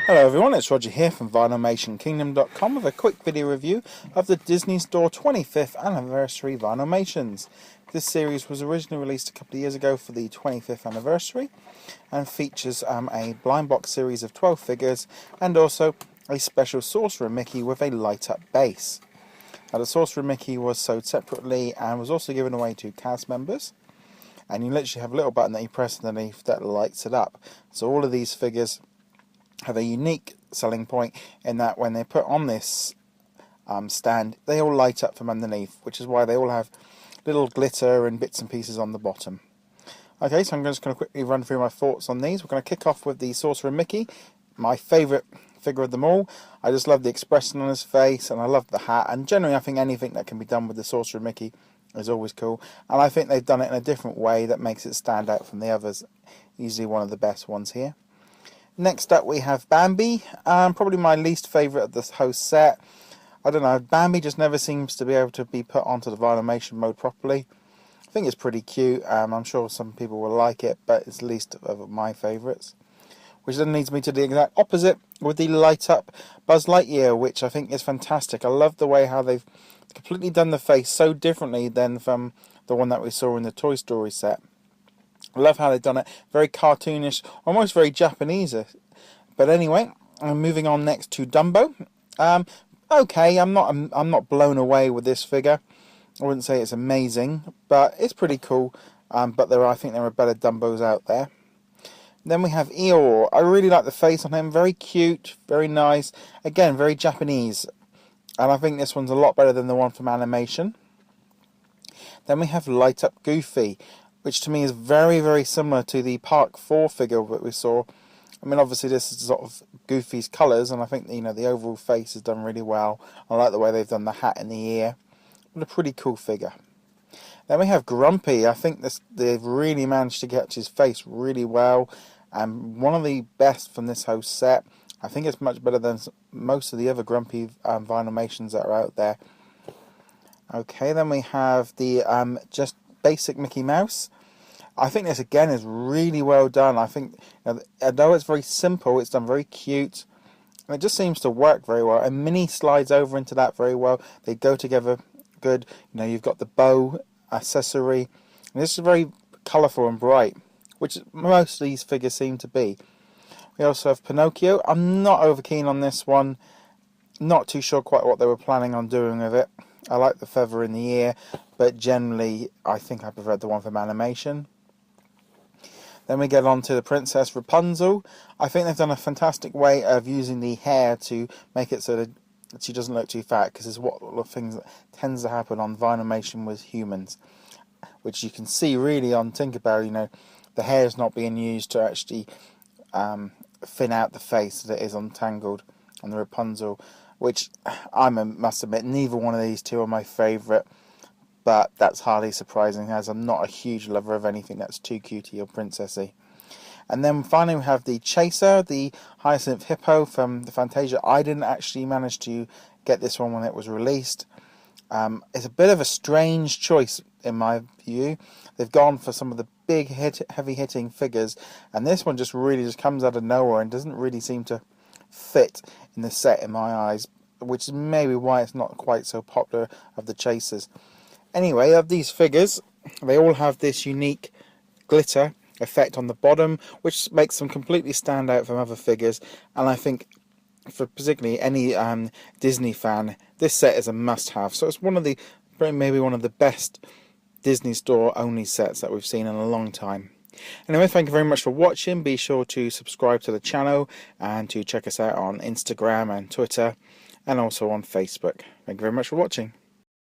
Hello everyone, it's Roger here from VinylmationKingdom.com with a quick video review of the Disney Store 25th Anniversary Vinylmations. This series was originally released a couple of years ago for the 25th anniversary and features a blind box series of 12 figures and also a special Sorcerer Mickey with a light up base. Now the Sorcerer Mickey was sold separately and was also given away to cast members, and you literally have a little button that you press underneath that lights it up. So all of these figures have a unique selling point in that when they put on this stand, they all light up from underneath, which is why they all have little glitter and bits and pieces on the bottom. Okay, so I'm just going to quickly run through my thoughts on these. We're going to kick off with the Sorcerer Mickey, my favourite figure of them all. I just love the expression on his face and I love the hat, and generally I think anything that can be done with the Sorcerer Mickey is always cool, and I think they've done it in a different way that makes it stand out from the others. Easily one of the best ones here. Next up we have Bambi, probably my least favourite of this whole set. I don't know, Bambi just never seems to be able to be put onto the Vinylmation mode properly. I think it's pretty cute, I'm sure some people will like it, but it's least of my favourites. Which then leads me to the exact opposite with the light up Buzz Lightyear, which I think is fantastic. I love the way how they've completely done the face so differently than from the one that we saw in the Toy Story set. I love how they've done it, very cartoonish, almost very Japanese. But anyway, I'm moving on next to Dumbo. Okay, I'm not blown away with this figure. I wouldn't say it's amazing, but it's pretty cool. But I think there are better Dumbos out there. Then we have Eeyore. I really like the face on him, very cute, very nice. Again, very Japanese. And I think this one's a lot better than the one from animation. Then we have Light Up Goofy, which to me is very, very similar to the Park 4 figure that we saw. I mean, obviously this is sort of Goofy's colours, and I think the overall face is done really well. I like the way they've done the hat and the ear. But a pretty cool figure. Then we have Grumpy. I think they've really managed to get his face really well, and one of the best from this whole set. I think it's much better than most of the other Grumpy Vinylmations that are out there. Okay, then we have the just basic Mickey Mouse. I think this again is really well done. I think, although it's very simple, it's done very cute, and it just seems to work very well. And Minnie slides over into that very well. They go together good. You've got the bow accessory, and this is very colourful and bright, which most of these figures seem to be. We also have Pinocchio. I'm not over keen on this one. Not too sure quite what they were planning on doing with it. I like the feather in the ear, but generally I think I preferred the one from animation. Then we get on to the Princess Rapunzel. I think they've done a fantastic way of using the hair to make it so that she doesn't look too fat, because it's what the things that tends to happen on Vinylmation with humans, which you can see really on Tinkerbell. The hair is not being used to actually thin out the face that it is on Tangled on the Rapunzel, which I must admit neither one of these two are my favourite, but that's hardly surprising as I'm not a huge lover of anything that's too cutie or princessy. And then finally we have the Chaser, the Hyacinth Hippo from the Fantasia. I didn't actually manage to get this one when it was released. It's a bit of a strange choice in my view. They've gone for some of the big heavy hitting figures, and this one just really comes out of nowhere and doesn't really seem to fit in the set in my eyes, which is maybe why it's not quite so popular of the Chasers. Anyway, of these figures, they all have this unique glitter effect on the bottom, which makes them completely stand out from other figures, and I think for particularly any Disney fan, this set is a must-have. So it's maybe one of the best Disney Store only sets that we've seen in a long time. Anyway, thank you very much for watching. Be sure to subscribe to the channel and to check us out on Instagram and Twitter, and also on Facebook. Thank you very much for watching.